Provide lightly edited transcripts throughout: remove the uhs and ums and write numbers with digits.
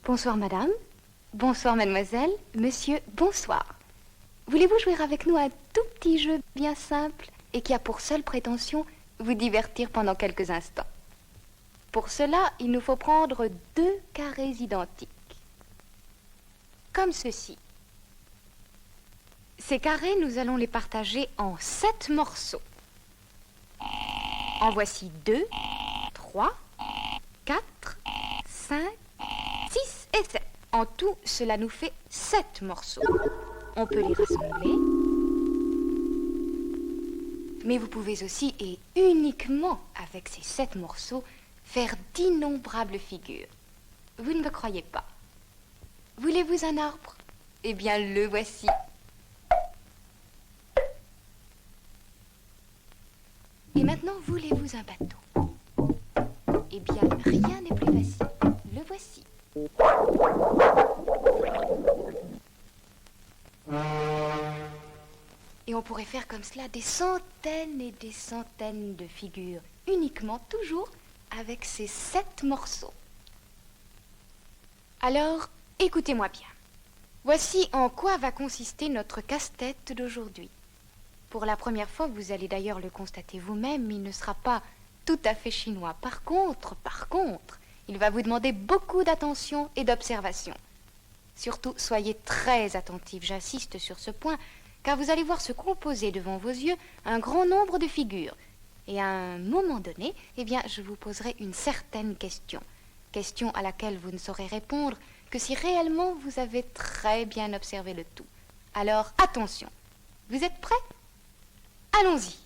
Bonsoir madame, bonsoir mademoiselle, monsieur, bonsoir. Voulez-vous jouer avec nous à un tout petit jeu bien simple et qui a pour seule prétention vous divertir pendant quelques instants? Pour cela, il nous faut prendre 2 carrés identiques, comme ceci. Ces carrés, nous allons les partager en 7 morceaux. En voici 2, 3, 4, 5, 6 et 7. En tout, cela nous fait 7 morceaux. On peut les rassembler. Mais vous pouvez aussi, et uniquement avec ces 7 morceaux, faire d'innombrables figures. Vous ne me croyez pas? Voulez-vous un arbre? Eh bien, le voici. Et maintenant, voulez-vous un bateau? Eh bien, rien n'est plus facile. Le voici. Et on pourrait faire comme cela des centaines et des centaines de figures, uniquement, toujours, avec ces 7 morceaux. Alors, écoutez-moi bien. Voici en quoi va consister notre casse-tête d'aujourd'hui. Pour la première fois, vous allez d'ailleurs le constater vous-même, il ne sera pas tout à fait chinois. Par contre, il va vous demander beaucoup d'attention et d'observation. Surtout, soyez très attentifs, j'insiste sur ce point, car vous allez voir se composer devant vos yeux un grand nombre de figures. Et à un moment donné, eh bien, je vous poserai une certaine question. Question à laquelle vous ne saurez répondre que si réellement vous avez très bien observé le tout. Alors, attention. Vous êtes prêts? Allons-y.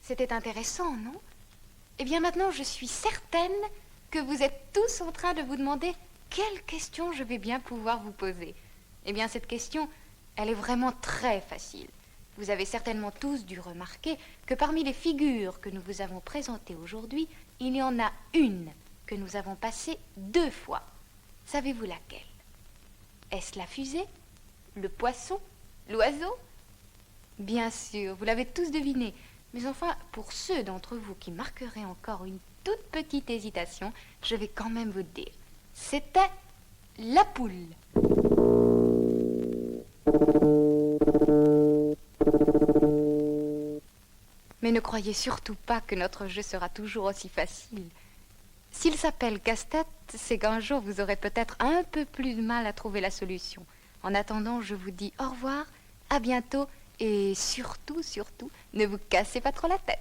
C'était intéressant, non? Eh bien maintenant, je suis certaine que vous êtes tous en train de vous demander quelle question je vais bien pouvoir vous poser. Eh bien, cette question, elle est vraiment très facile. Vous avez certainement tous dû remarquer que parmi les figures que nous vous avons présentées aujourd'hui, il y en a une que nous avons passée 2 fois. Savez-vous laquelle? Est-ce la fusée? Le poisson? L'oiseau? Bien sûr, vous l'avez tous deviné. Mais enfin, pour ceux d'entre vous qui marqueraient encore une toute petite hésitation, je vais quand même vous le dire. C'était la poule. Mais ne croyez surtout pas que notre jeu sera toujours aussi facile. S'il s'appelle casse-tête, c'est qu'un jour vous aurez peut-être un peu plus de mal à trouver la solution. En attendant, je vous dis au revoir, à bientôt et surtout, ne vous cassez pas trop la tête.